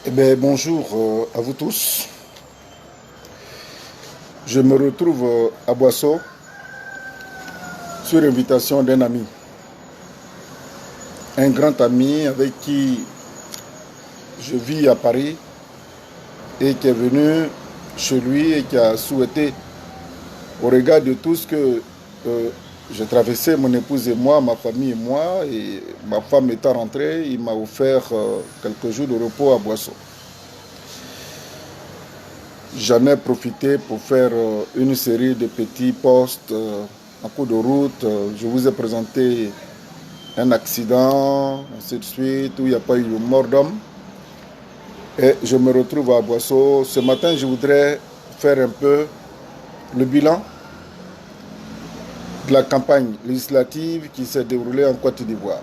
Eh bien, bonjour à vous tous. Je me retrouve à Boissot sur invitation d'un ami. Un grand ami avec qui je vis à Paris et qui est venu chez lui et qui a souhaité, au regard de tout ce que j'ai traversé, mon épouse et moi, ma famille et moi, et ma femme étant rentrée, il m'a offert quelques jours de repos à Boissot. J'en ai profité pour faire une série de petits posts en cours de route. Je vous ai présenté un accident, ainsi de suite, où il n'y a pas eu de mort d'homme. Et je me retrouve à Boissot. Ce matin, je voudrais faire un peu le bilan de la campagne législative qui s'est déroulée en Côte d'Ivoire.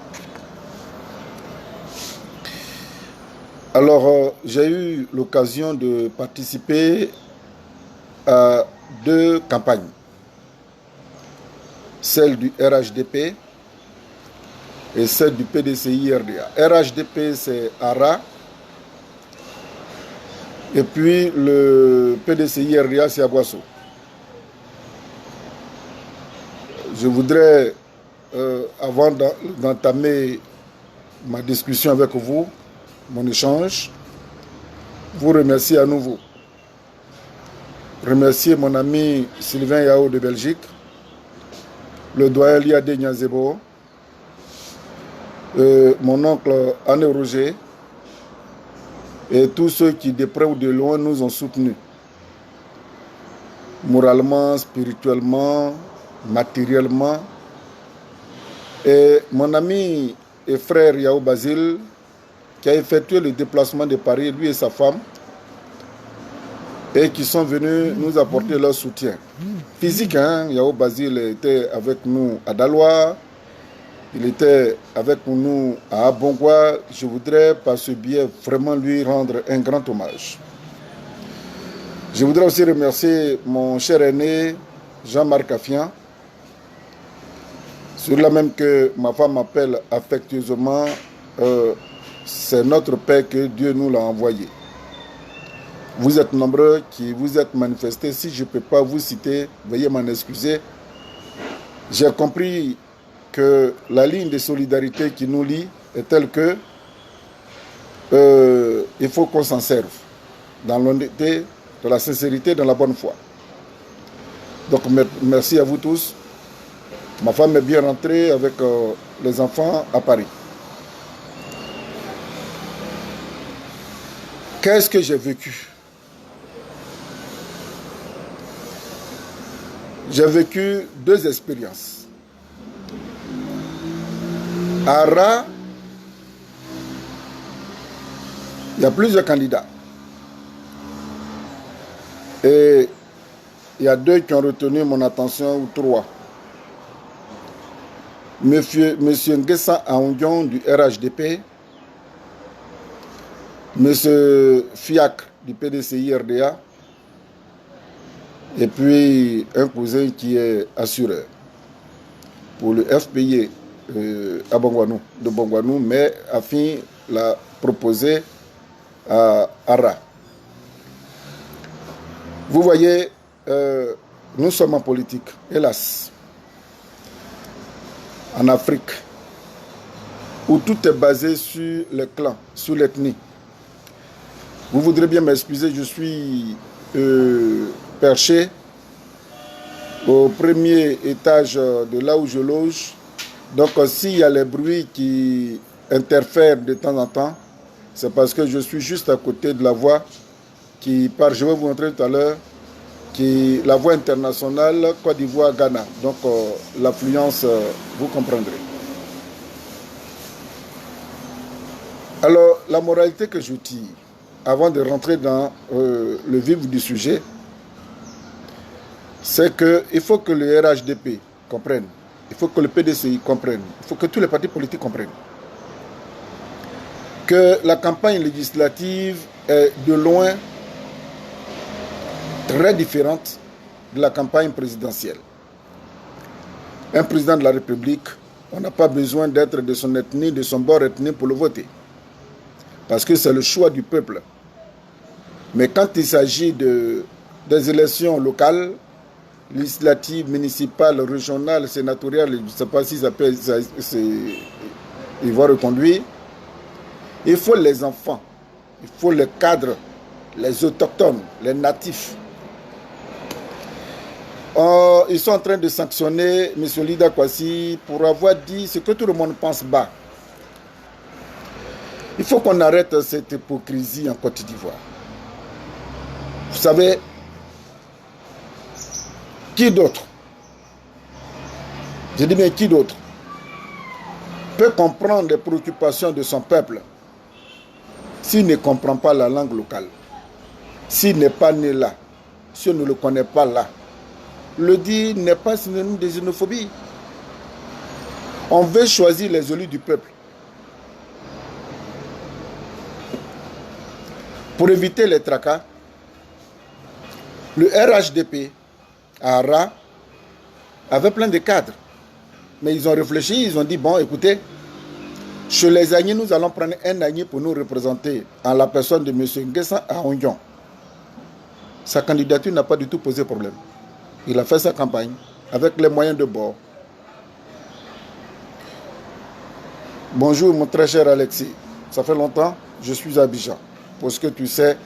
Alors, j'ai eu l'occasion de participer à deux campagnes. Celle du RHDP et celle du PDCI-RDA. RHDP, c'est ARA. Et puis le PDCI-RDA, c'est à Boissot. Je voudrais, avant d'entamer ma discussion avec vous, mon échange, vous remercier à nouveau. Remercier mon ami Sylvain Yao de Belgique, le doyen Liadé Niazebo, mon oncle Anne Roger et tous ceux qui de près ou de loin nous ont soutenus. Moralement, spirituellement, matériellement. Et mon ami et frère Yao Basile, qui a effectué le déplacement de Paris, lui et sa femme, et qui sont venus nous apporter leur soutien physique. Yao Basile était avec nous à Daloa, il était avec nous à Abongwa. Je voudrais par ce biais vraiment lui rendre un grand hommage. Je voudrais aussi remercier mon cher aîné Jean-Marc Affian, celui-là même que ma femme appelle affectueusement, c'est notre Père que Dieu nous l'a envoyé. Vous êtes nombreux qui vous êtes manifestés. Si je ne peux pas vous citer, veuillez m'en excuser. J'ai compris que la ligne de solidarité qui nous lie est telle que il faut qu'on s'en serve dans l'honnêteté, dans la sincérité, dans la bonne foi. Donc merci à vous tous. Ma femme est bien rentrée avec les enfants à Paris. Qu'est-ce que j'ai vécu? J'ai vécu deux expériences. À Ara, il y a plusieurs candidats. Et il y a deux qui ont retenu mon attention, ou trois. Monsieur Nguessa Aondion du RHDP, Monsieur Fiacre du PDCI-RDA, et puis un cousin qui est assureur pour le FPI à Bongwanou, de Bongwanou, mais Afin l'a proposé à Ara. Vous voyez, nous sommes en politique, hélas, en Afrique, où tout est basé sur les clans, sur l'ethnie. Vous voudrez bien m'excuser, je suis perché au premier étage de là où je loge. Donc s'il y a les bruits qui interfèrent de temps en temps, c'est parce que je suis juste à côté de la voie qui part, je vais vous montrer tout à l'heure, la voie internationale Côte d'Ivoire-Ghana. Donc l'affluence, vous comprendrez. Alors la moralité que je tire, avant de rentrer dans le vif du sujet, c'est qu'il faut que le RHDP comprenne, il faut que le PDCI comprenne, il faut que tous les partis politiques comprennent que la campagne législative est de loin très différente de la campagne présidentielle. Un président de la République, on n'a pas besoin d'être de son ethnie, de son bord ethnique pour le voter. parce que c'est le choix du peuple. Mais quand il s'agit des élections locales, législatives, municipales, régionales, sénatoriales, je ne sais pas si ça peut, ils vont reconduire, il faut les enfants, il faut les cadres, les autochtones, les natifs. Ils sont en train de sanctionner M. Lida Kwasi pour avoir dit ce que tout le monde pense bas. Il faut qu'on arrête cette hypocrisie en Côte d'Ivoire. Vous savez, qui d'autre, je dis bien qui d'autre, peut comprendre les préoccupations de son peuple s'il ne comprend pas la langue locale, s'il n'est pas né là, s'il ne le connaît pas là. Le dire n'est pas synonyme de xénophobie. On veut choisir les élus du peuple. Pour éviter les tracas, le RHDP à Ara avait plein de cadres. Mais ils ont réfléchi, ils ont dit, bon, écoutez, chez les Agnis, nous allons prendre un Agnis pour nous représenter en la personne de M. Nguessan à Ondion. Sa candidature n'a pas du tout posé problème. Il a fait sa campagne avec les moyens de bord. Bonjour mon très cher Alexis. Ça fait longtemps, je suis à Abidjan. Pour ce que tu sais.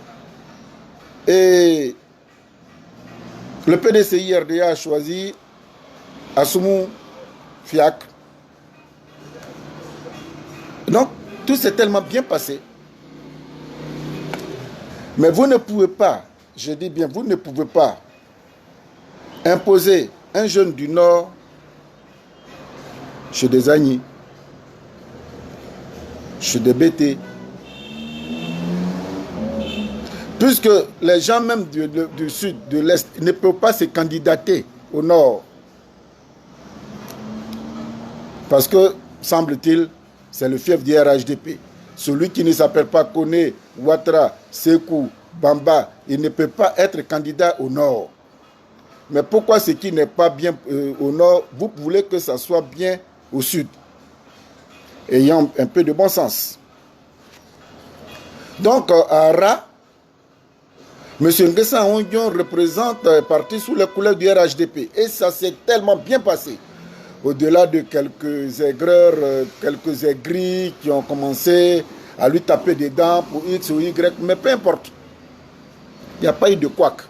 Et le PDCI RDA a choisi Assoumou Fiak. Donc, tout s'est tellement bien passé. Mais vous ne pouvez pas, je dis bien, vous ne pouvez pas imposer un jeune du Nord chez des Agnis, chez des BT, puisque les gens même du Sud, de l'Est, ne peuvent pas se candidater au Nord. Parce que, semble-t-il, c'est le fief du RHDP. Celui qui ne s'appelle pas Koné, Ouattara, Sékou, Bamba, il ne peut pas être candidat au Nord. Mais pourquoi ce qui n'est pas bien au Nord, vous voulez que ça soit bien au Sud? Ayant un peu de bon sens. Donc, à Ara, M. Nguessan Ondion représente un parti sous les couleurs du RHDP. Et ça s'est tellement bien passé. Au-delà de quelques aigreurs, quelques aigris qui ont commencé à lui taper des dents pour X ou Y, mais peu importe. Il n'y a pas eu de couac.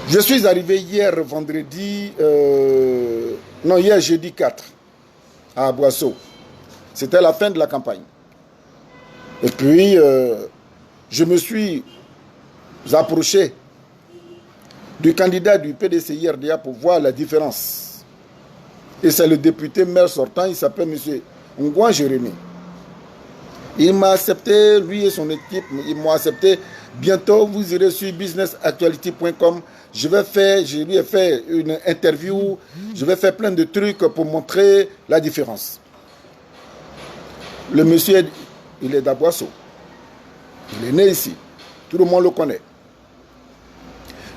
Je suis arrivé hier vendredi, hier jeudi 4 à Boisseau. C'était la fin de la campagne. Et puis, je me suis approché du candidat du PDCI-RDA pour voir la différence. Et c'est le député maire sortant, il s'appelle M. Ngouan Jérémy. Il m'a accepté, lui et son équipe, ils m'ont accepté. Bientôt, vous irez sur businessactuality.com. Je lui ai fait une interview, je vais faire plein de trucs pour montrer la différence. Le monsieur, il est d'Aboisseau. Il est né ici. Tout le monde le connaît.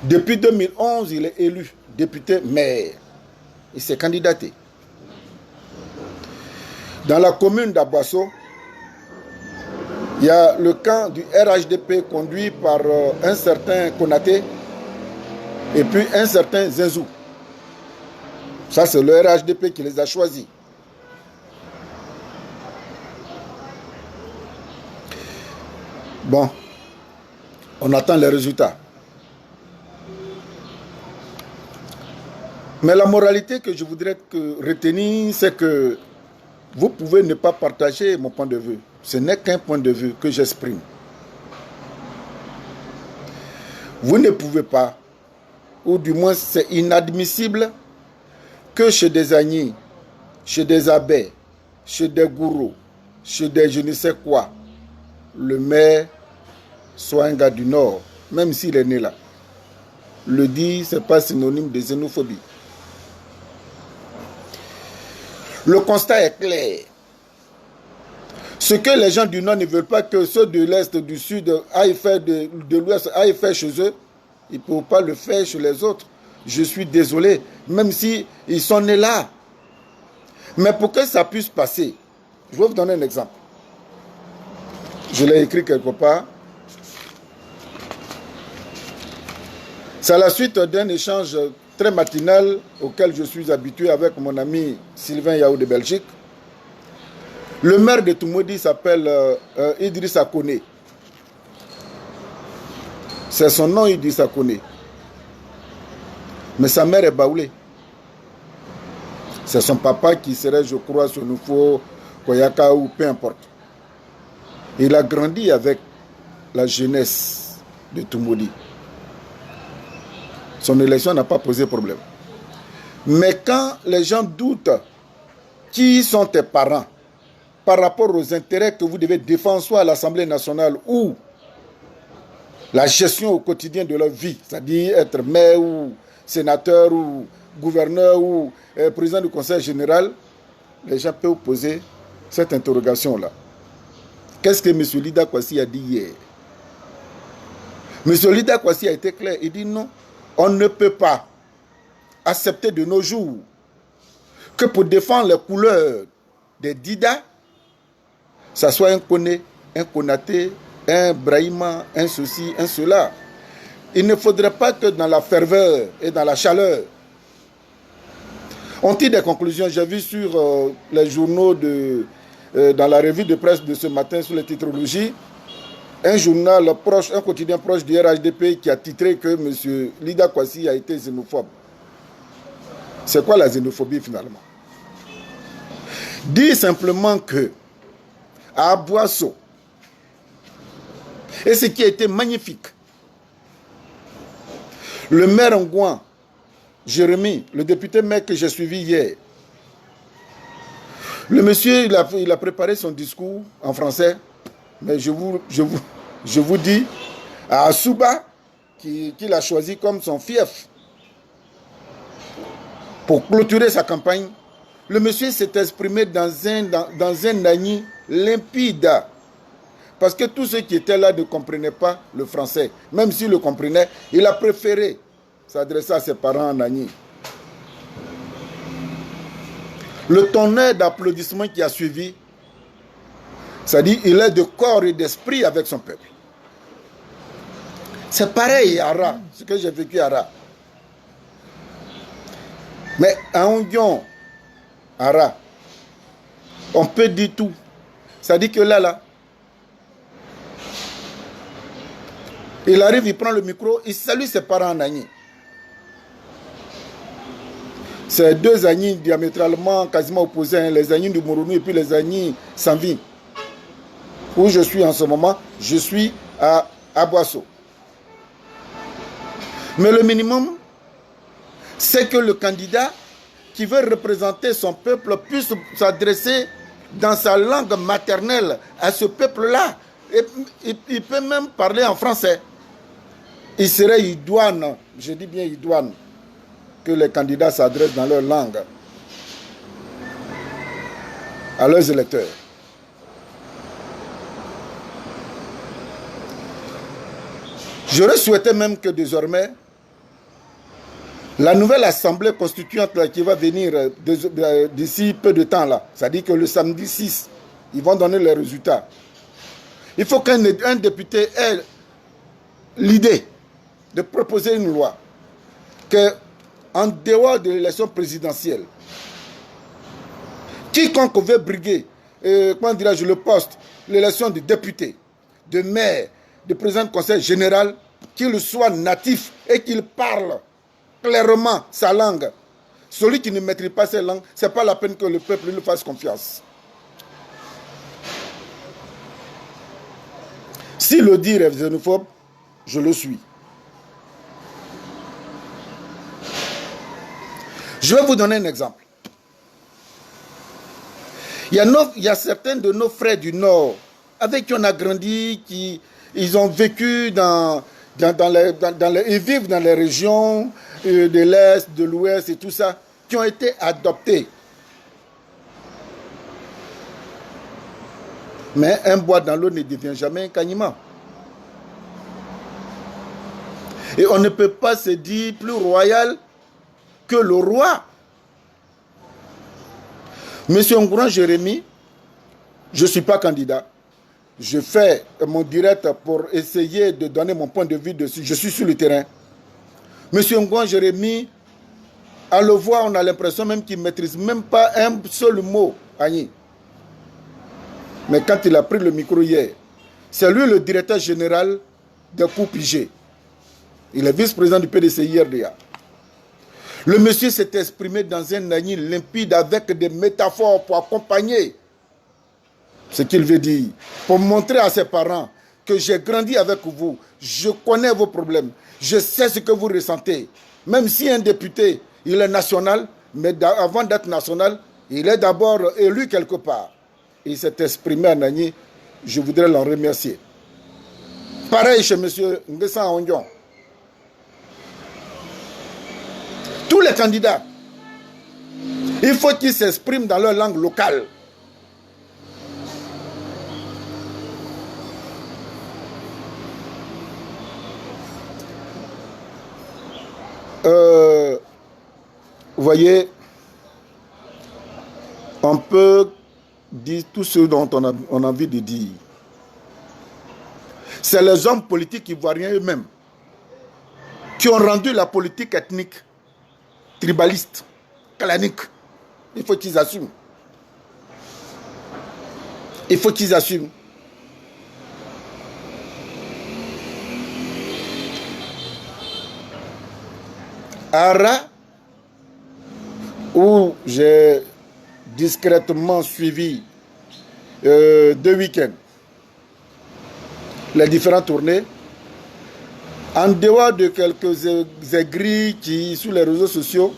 Depuis 2011, il est élu député maire. Il s'est candidaté. Dans la commune d'Aboisseau, il y a le camp du RHDP conduit par un certain Konaté et puis un certain Zenzou. Ça, c'est le RHDP qui les a choisis. Bon, on attend les résultats. Mais la moralité que je voudrais retenir, c'est que vous pouvez ne pas partager mon point de vue. Ce n'est qu'un point de vue que j'exprime. Vous ne pouvez pas, ou du moins c'est inadmissible, que chez des Agnis, chez des abbés, chez des gourous, chez des je ne sais quoi, le maire soit un gars du Nord, même s'il est né là. Le dire, ce n'est pas synonyme de xénophobie. Le constat est clair. Ce que les gens du Nord ne veulent pas que ceux de l'Est, du Sud aillent faire, de l'Ouest aillent faire chez eux, ils ne peuvent pas le faire chez les autres. Je suis désolé, même si ils sont nés là. Mais pour que ça puisse passer, je vais vous donner un exemple. Je l'ai écrit quelque part. C'est à la suite d'un échange très matinal auquel je suis habitué avec mon ami Sylvain Yao de Belgique. Le maire de Toumoudi s'appelle Idrissa Koné. C'est son nom, Idrissa Koné. Mais sa mère est baoulée. C'est son papa qui serait, je crois, ce nouveau Koyaka ou peu importe. Il a grandi avec la jeunesse de Toumoudi. Son élection n'a pas posé problème. Mais quand les gens doutent qui sont tes parents par rapport aux intérêts que vous devez défendre soit à l'Assemblée nationale ou la gestion au quotidien de leur vie, c'est-à-dire être maire ou sénateur ou gouverneur ou président du conseil général, les gens peuvent poser cette interrogation-là. Qu'est-ce que M. Lida Kwasi a dit hier? M. Lida Kwasi a été clair, il dit non, on ne peut pas accepter de nos jours que pour défendre les couleurs des Dida, ça soit un Koné, un Konaté, un Brahima, un ceci, un cela. Il ne faudrait pas que dans la ferveur et dans la chaleur, on tire des conclusions. J'ai vu sur les journaux, dans la revue de presse de ce matin, sur les titrologies, un journal proche, un quotidien proche du RHDP qui a titré que M. Lida Kwasi a été xénophobe. C'est quoi la xénophobie finalement? Dire simplement que à Boisseau, et ce qui a été magnifique, le maire Ngouan, Jérémy, le député maire que j'ai suivi hier, le monsieur, il a préparé son discours en français, mais je vous dis, à Assouba, qu'il a choisi comme son fief pour clôturer sa campagne, le monsieur s'est exprimé dans un nani limpide. Parce que tous ceux qui étaient là ne comprenaient pas le français. Même s'ils le comprenaient, il a préféré s'adresser à ses parents en nani. Le tonnerre d'applaudissements qui a suivi, ça dit il est de corps et d'esprit avec son peuple. C'est pareil à Ara, ce que j'ai vécu à Ara. Mais à Ondion, Ara, on peut dire tout. Ça dit que là, il arrive, il prend le micro, il salue ses parents en Agni. C'est deux Agni diamétralement, quasiment opposés, hein, les Agni du Mourounou et puis les Agni Sanvi. Où je suis en ce moment, je suis à Boisseau. Mais le minimum, c'est que le candidat qui veut représenter son peuple puisse s'adresser dans sa langue maternelle à ce peuple-là. Il peut même parler en français. Il serait idoine, je dis bien idoine, que les candidats s'adressent dans leur langue à leurs électeurs. J'aurais souhaité même que désormais, la nouvelle assemblée constituante là, qui va venir d'ici peu de temps, là, c'est-à-dire que le samedi 6, ils vont donner les résultats. Il faut qu'un député ait l'idée de proposer une loi que, en dehors de l'élection présidentielle, quiconque veut briguer, comment dirais-je, le poste, l'élection de député, de maire, de président du conseil général, qu'il soit natif et qu'il parle clairement sa langue. Celui qui ne maîtrise pas sa langue, ce n'est pas la peine que le peuple lui fasse confiance. Si le dire est xénophobe, je le suis. Je vais vous donner un exemple. Il y a certains de nos frères du Nord avec qui on a grandi, ils ont vécu ils vivent dans les régions de l'Est, de l'Ouest et tout ça, qui ont été adoptés. Mais un bois dans l'eau ne devient jamais un caniman. Et on ne peut pas se dire plus royal que le roi. Monsieur Ngouran Jérémy, je ne suis pas candidat. Je fais mon direct pour essayer de donner mon point de vue dessus. Je suis sur le terrain. Monsieur Ngouran Jérémy, à le voir, on a l'impression même qu'il ne maîtrise même pas un seul mot, Agni. Mais quand il a pris le micro hier, c'est lui le directeur général de Coupigé. Il est vice-président du PDCI-RDA. Le monsieur s'est exprimé dans un Agni limpide avec des métaphores pour accompagner ce qu'il veut dire, pour montrer à ses parents que j'ai grandi avec vous, je connais vos problèmes, je sais ce que vous ressentez. Même si un député, il est national, mais avant d'être national, il est d'abord élu quelque part. Il s'est exprimé à Nagni, je voudrais l'en remercier. Pareil chez M. Nguessan Ondion. Tous les candidats, il faut qu'ils s'expriment dans leur langue locale. Vous voyez, on peut dire tout ce dont on a envie de dire. C'est les hommes politiques ivoiriens eux-mêmes qui ont rendu la politique ethnique tribaliste, clanique. Il faut qu'ils assument. Il faut qu'ils assument. Ara, où j'ai discrètement suivi 2 week-ends les différentes tournées, en dehors de quelques aigris qui, sur les réseaux sociaux,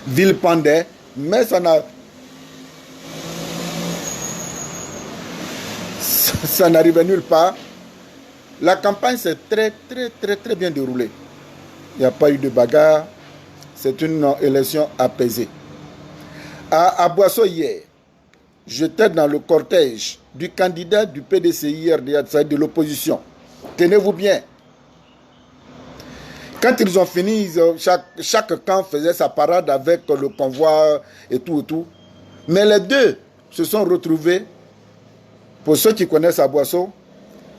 vilipendent, mais ça n'arrivait nulle part. La campagne s'est très bien déroulée. Il n'y a pas eu de bagarre. C'est une élection apaisée. À Boisseau hier, j'étais dans le cortège du candidat du PDCI-RDA, de l'opposition. Tenez-vous bien. Quand ils ont fini, chaque camp faisait sa parade avec le convoi et tout. Mais les deux se sont retrouvés, pour ceux qui connaissent Aboisseau,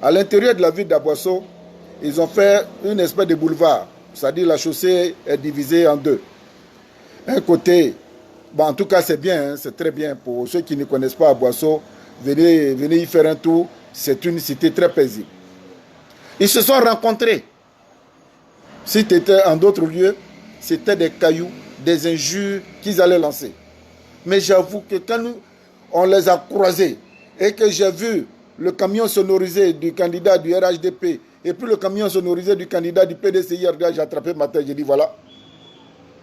à l'intérieur de la ville d'Aboisseau, ils ont fait une espèce de boulevard. C'est-à-dire la chaussée est divisée en deux. Un côté, bon, en tout cas c'est bien, hein, c'est très bien. Pour ceux qui ne connaissent pas Aboisseau, venez y faire un tour. C'est une cité très paisible. Ils se sont rencontrés. Si tu étais en d'autres lieux, c'était des cailloux, des injures qu'ils allaient lancer. Mais j'avoue que quand on les a croisés et que j'ai vu le camion sonorisé du candidat du RHDP et puis le camion sonorisé du candidat du PDCI, j'ai attrapé ma tête, j'ai dit voilà,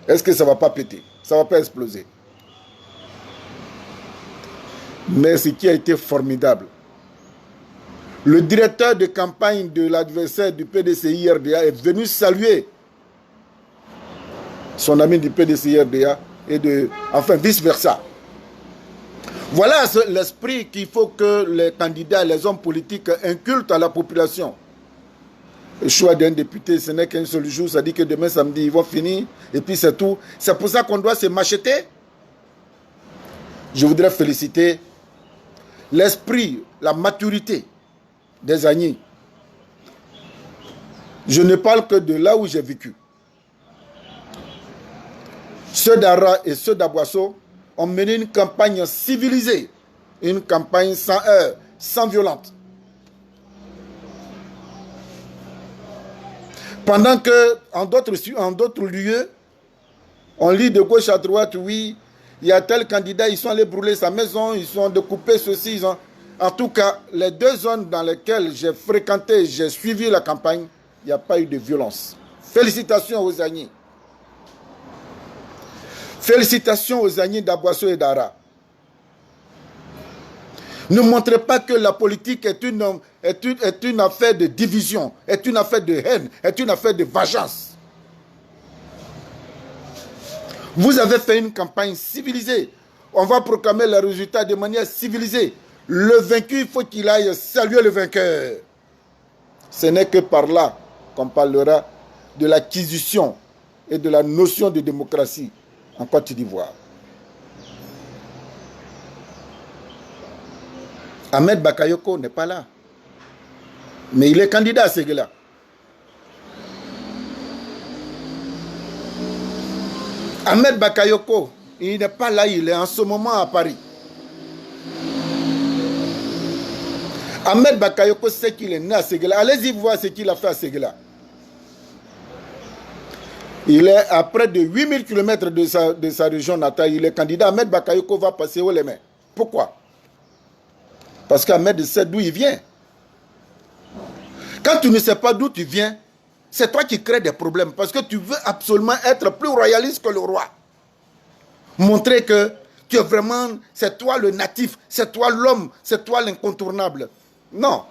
est-ce que ça ne va pas péter? Ça ne va pas exploser? Mais ce qui a été formidable, le directeur de campagne de l'adversaire du PDCI-RDA est venu saluer son ami du PDCI-RDA et enfin vice-versa. Voilà l'esprit qu'il faut que les candidats, les hommes politiques inculquent à la population. Le choix d'un député, ce n'est qu'un seul jour, ça dit que demain samedi, ils vont finir, et puis c'est tout. C'est pour ça qu'on doit se macheter. Je voudrais féliciter l'esprit, la maturité des Agnis. Je ne parle que de là où j'ai vécu. Ceux d'Ara et ceux d'Aboisseau ont mené une campagne civilisée, une campagne sans heurts, sans violence. Pendant que, en d'autres lieux, on lit de gauche à droite, oui, il y a tel candidat, ils sont allés brûler sa maison, ils sont découpés ceci, ils ont... En tout cas, les 2 zones dans lesquelles j'ai fréquenté, j'ai suivi la campagne, il n'y a pas eu de violence. Félicitations aux Agnis. Félicitations aux Agnis d'Aboisseau et d'Ara. Ne montrez pas que la politique est une affaire de division, est une affaire de haine, est une affaire de vengeance. Vous avez fait une campagne civilisée. On va proclamer les résultats de manière civilisée. Le vaincu, il faut qu'il aille saluer le vainqueur. Ce n'est que par là qu'on parlera de l'acquisition et de la notion de démocratie en Côte d'Ivoire. Ahmed Bakayoko n'est pas là. Mais il est candidat à Séguéla. Ahmed Bakayoko, il n'est pas là, il est en ce moment à Paris. Ahmed Bakayoko sait qu'il est né à Séguéla. Allez-y voir ce qu'il a fait à Séguéla. Il est à près de 8000 km de sa région natale. Il est candidat. Ahmed Bakayoko va passer haut les mains. Pourquoi? Parce qu'Ahmed sait d'où il vient. Quand tu ne sais pas d'où tu viens, c'est toi qui crées des problèmes. Parce que tu veux absolument être plus royaliste que le roi. Montrer que tu es vraiment, c'est toi le natif, c'est toi l'homme, c'est toi l'incontournable. Non.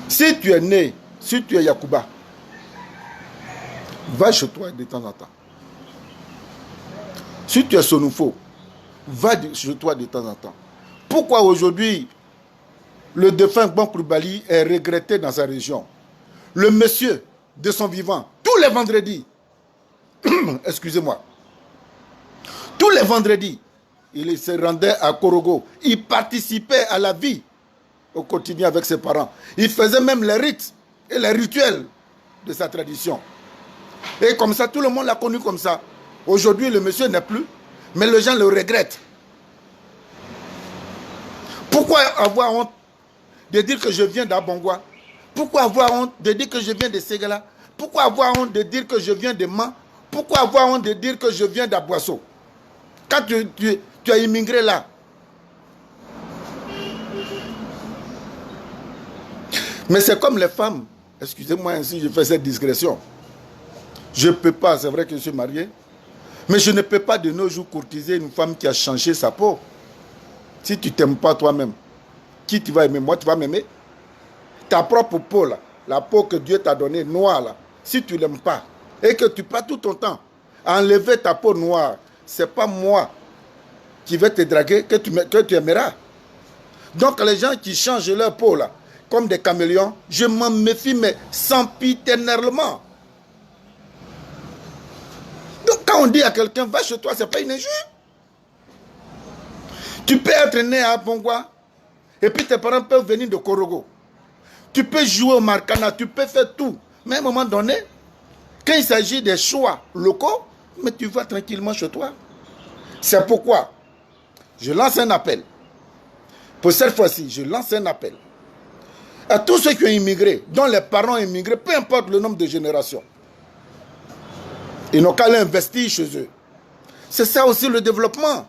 Si tu es né, si tu es Yacouba, va chez toi de temps en temps. Si tu es Sonoufo, va chez toi de temps en temps. Pourquoi aujourd'hui le défunt Bon Koulibaly est regretté dans sa région? Le monsieur de son vivant, tous les vendredis, excusez-moi, tous les vendredis, il se rendait à Korogo. Il participait à la vie au quotidien avec ses parents. Il faisait même les rites et les rituels de sa tradition. Et comme ça, tout le monde l'a connu comme ça. Aujourd'hui, le monsieur n'est plus, mais les gens le regrettent. Pourquoi avoir honte de dire que je viens d'Abongwa? Pourquoi avoir honte de dire que je viens de Séguéla? Pourquoi avoir honte de dire que je viens de Man? Pourquoi avoir honte de dire que je viens d'Aboisseau? Quand tu as immigré là. Mais c'est comme les femmes. Excusez-moi ainsi, je fais cette digression. Je ne peux pas, c'est vrai que je suis marié, mais je ne peux pas de nos jours courtiser une femme qui a changé sa peau. Si tu ne t'aimes pas toi-même, qui tu vas aimer? Moi, tu vas m'aimer? Ta propre peau, là, la peau que Dieu t'a donnée, noire, là, si tu ne l'aimes pas, et que tu passes tout ton temps à enlever ta peau noire, ce n'est pas moi qui vais te draguer que tu aimeras. Donc les gens qui changent leur peau, là, comme des caméléons, je m'en méfie, mais sempiternellement. Donc quand on dit à quelqu'un, va chez toi, ce n'est pas une injure. Tu peux être né à Bongwa, et puis tes parents peuvent venir de Korogo. Tu peux jouer au Marcana, tu peux faire tout. Mais à un moment donné, quand il s'agit des choix locaux, mais tu vas tranquillement chez toi. C'est pourquoi je lance un appel. Pour cette fois-ci, je lance un appel à tous ceux qui ont immigré, dont les parents ont immigré, peu importe le nombre de générations. Ils n'ont qu'à l'investir chez eux. C'est ça aussi le développement.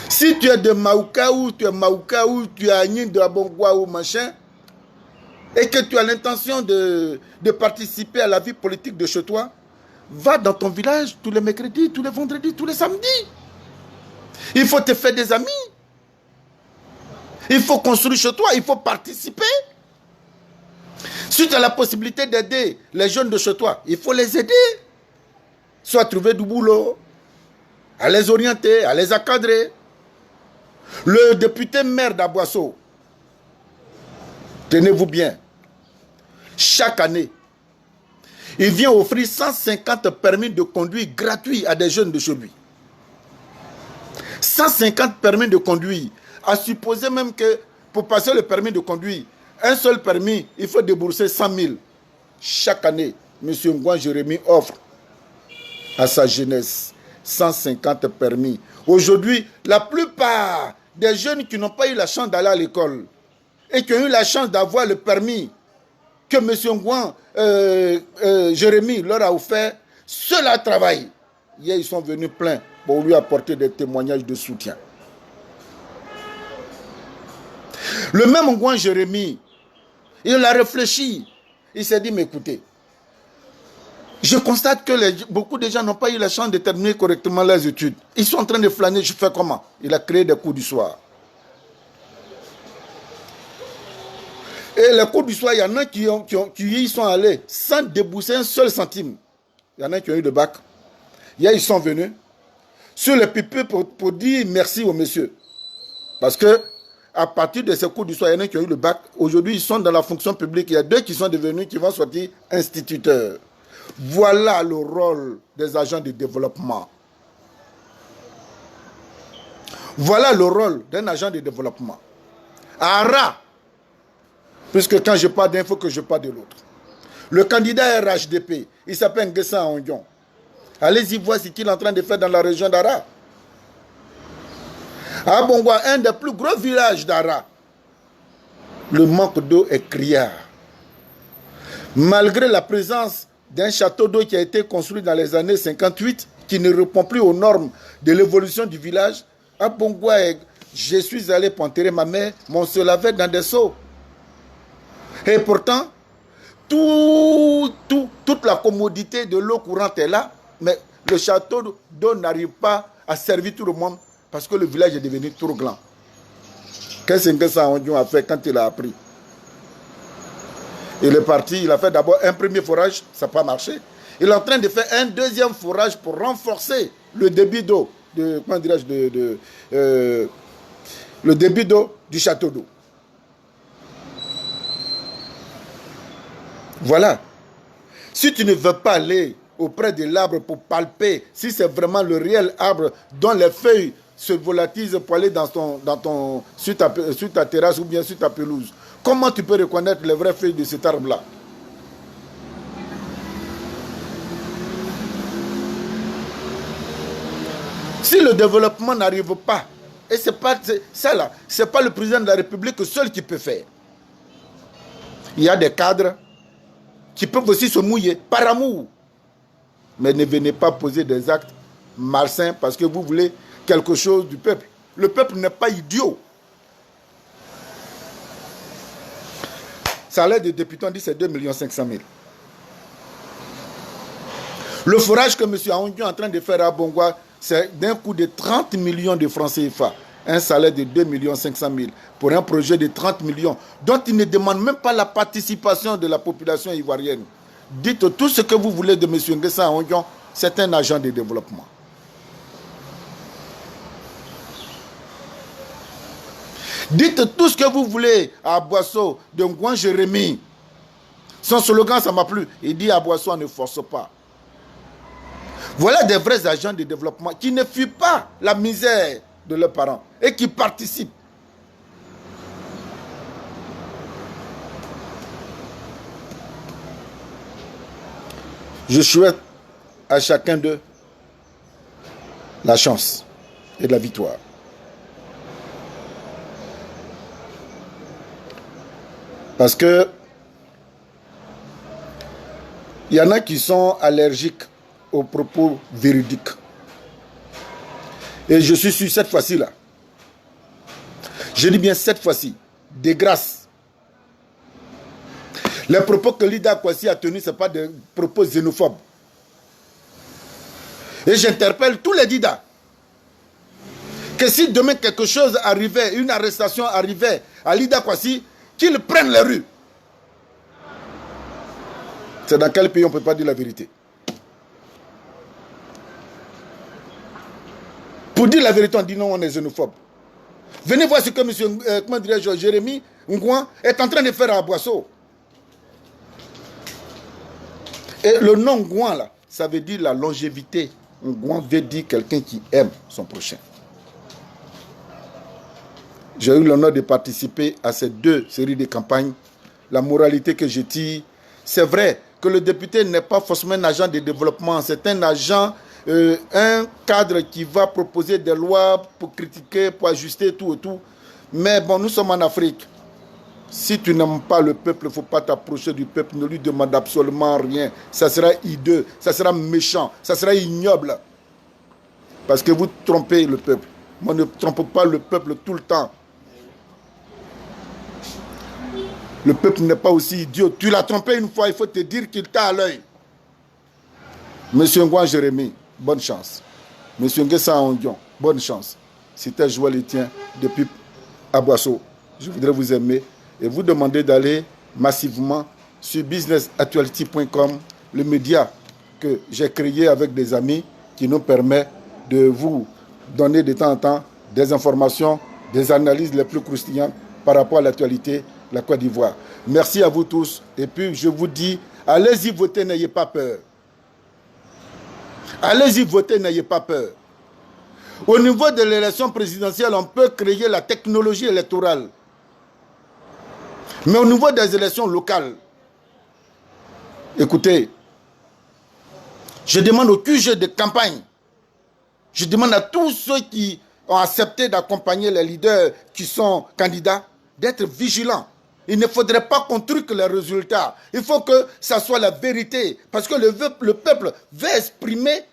Si tu es de Maouka ou tu es Agnin de Abongwa ou machin, et que tu as l'intention de participer à la vie politique de chez toi, va dans ton village tous les mercredis, tous les vendredis, tous les samedis. Il faut te faire des amis. Il faut construire chez toi, il faut participer. Si tu as la possibilité d'aider les jeunes de chez toi, il faut les aider. Soit trouver du boulot, à les orienter, à les encadrer. Le député maire d'Aboisseau, tenez-vous bien, chaque année, il vient offrir 150 permis de conduire gratuits à des jeunes de chez lui. 150 permis de conduire. À supposer même que pour passer le permis de conduire, un seul permis, il faut débourser 100 000. Chaque année, M. Ngouan Jérémy offre à sa jeunesse 150 permis. Aujourd'hui, la plupart des jeunes qui n'ont pas eu la chance d'aller à l'école et qui ont eu la chance d'avoir le permis que M. Ngouan Jérémy leur a offert, ceux-là travaillent. Hier, ils sont venus pleins pour lui apporter des témoignages de soutien. Le même Ngouan Jérémy, il a réfléchi. Il s'est dit, mais écoutez, je constate que beaucoup de gens n'ont pas eu la chance de terminer correctement leurs études. Ils sont en train de flâner, je fais comment? Il a créé des cours du soir. Et les cours du soir, il y en a qui y sont allés sans débourser un seul centime. Il y en a qui ont eu le bac. Hier, ils sont venus sur le pipi pour dire merci au monsieur. Parce que à partir de ces cours du soir, il y en a qui ont eu le bac. Aujourd'hui, ils sont dans la fonction publique. Il y a 2 qui sont devenus, qui vont sortir instituteurs. Voilà le rôle des agents de développement. Voilà le rôle d'un agent de développement. ARA, puisque quand je parle d'un, il faut que je parle de l'autre. Le candidat RHDP, il s'appelle Nguessan Ondion. Allez-y voir ce qu'il est en train de faire dans la région d'Ara. À Bongwa, un des plus gros villages d'Ara, le manque d'eau est criard. Malgré la présence d'un château d'eau qui a été construit dans les années 58, qui ne répond plus aux normes de l'évolution du village, à Bongwa, je suis allé pour enterrer ma mère, mais on se lavait dans des seaux. Et pourtant, toute la commodité de l'eau courante est là, mais le château d'eau n'arrive pas à servir tout le monde parce que le village est devenu trop grand. Qu'est-ce que ça a fait quand il a appris? Il est parti, il a fait d'abord un premier forage, ça n'a pas marché. Il est en train de faire un deuxième forage pour renforcer le débit d'eau, comment dirais-je, le débit d'eau du château d'eau. Voilà. Si tu ne veux pas aller auprès de l'arbre pour palper si c'est vraiment le réel arbre dont les feuilles se volatilisent pour aller sur ta terrasse ou bien sur ta pelouse, comment tu peux reconnaître les vraies feuilles de cet arbre-là? Si le développement n'arrive pas, et c'est pas le président de la République seul qui peut faire. Il y a des cadres qui peuvent aussi se mouiller par amour. Mais ne venez pas poser des actes malsains parce que vous voulez quelque chose du peuple. Le peuple n'est pas idiot. Salaire de député, on dit c'est 2 500 000. Le forage que M. Aoundion est en train de faire à Bongwa, c'est d'un coût de 30 millions de francs CFA. Un salaire de 2 500 000 pour un projet de 30 millions dont il ne demande même pas la participation de la population ivoirienne. Dites tout ce que vous voulez de M. Nguessan Ondion, c'est un agent de développement. Dites tout ce que vous voulez à Boisseau de Ngouan Jérémy. Son slogan, ça m'a plu. Il dit à Boisseau, on ne force pas. Voilà des vrais agents de développement qui ne fuient pas la misère de leurs parents et qui participent. Je souhaite à chacun d'eux la chance et la victoire. Parce que il y en a qui sont allergiques aux propos véridiques. Et je suis sûr cette fois-ci-là. Je dis bien cette fois-ci, de grâce. Les propos que Lida Kwasi a tenus, ce n'est pas des propos xénophobes. Et j'interpelle tous les Dida. Que si demain quelque chose arrivait, une arrestation arrivait à Lida Kwasi, qu'ils prennent les rues. C'est dans quel pays on ne peut pas dire la vérité? Pour dire la vérité, on dit non, on est xénophobe. Venez voir ce que M. Jérémy Ngouan est en train de faire à Boisseau. Et le nom Ngouan, là, ça veut dire la longévité. Ngouan veut dire quelqu'un qui aime son prochain. J'ai eu l'honneur de participer à ces 2 séries de campagnes. La moralité que je tire, c'est vrai que le député n'est pas forcément un agent de développement, c'est un agent, un cadre qui va proposer des lois pour critiquer, pour ajuster tout et tout. Mais bon, nous sommes en Afrique. Si tu n'aimes pas le peuple, il ne faut pas t'approcher du peuple, ne lui demande absolument rien. Ça sera hideux, ça sera méchant, ça sera ignoble. Parce que vous trompez le peuple. Moi, ne trompe pas le peuple tout le temps. Le peuple n'est pas aussi idiot. Tu l'as trompé une fois, il faut te dire qu'il t'a à l'œil. Monsieur Ngouan Jérémy, bonne chance. Monsieur Nguessan Ondion, bonne chance. C'était Joël Etienne depuis Aboisseau. Je voudrais vous aimer et vous demander d'aller massivement sur businessactuality.com, le média que j'ai créé avec des amis qui nous permet de vous donner de temps en temps des informations, des analyses les plus croustillantes par rapport à l'actualité de la Côte d'Ivoire. Merci à vous tous. Et puis je vous dis, allez-y voter, n'ayez pas peur. Allez-y voter, n'ayez pas peur. Au niveau de l'élection présidentielle, on peut créer la technologie électorale. Mais au niveau des élections locales, écoutez, je demande au QG de campagne, je demande à tous ceux qui ont accepté d'accompagner les leaders qui sont candidats, d'être vigilants. Il ne faudrait pas qu'on truque les résultats. Il faut que ça soit la vérité. Parce que le peuple veut exprimer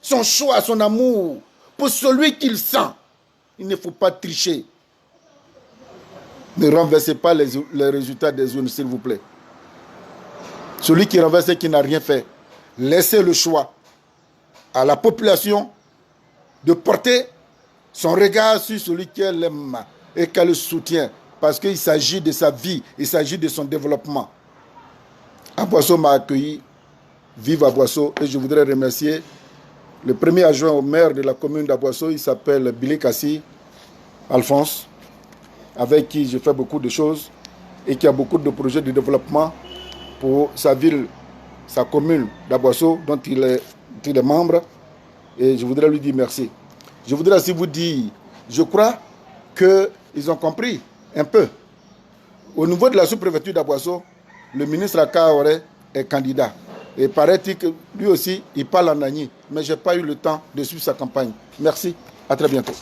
son choix, son amour pour celui qu'il sent. Il ne faut pas tricher. Ne renversez pas les résultats des urnes, s'il vous plaît. Celui qui renverse et qui n'a rien fait, laissez le choix à la population de porter son regard sur celui qu'elle aime et qu'elle soutient. Parce qu'il s'agit de sa vie, il s'agit de son développement. Aboisseau m'a accueilli, vive Aboisseau, et je voudrais remercier le premier adjoint au maire de la commune d'Aboisseau, il s'appelle Billy Kassi, Alphonse, avec qui je fais beaucoup de choses et qui a beaucoup de projets de développement pour sa ville, sa commune d'Aboisseau, dont il est membre, et je voudrais lui dire merci. Je voudrais aussi vous dire, je crois qu'ils ont compris un peu. Au niveau de la sous-préfecture d'Aboisseau, le ministre Akaoré est candidat. Et paraît-il que lui aussi, il parle en Agni. Mais je n'ai pas eu le temps de suivre sa campagne. Merci, à très bientôt.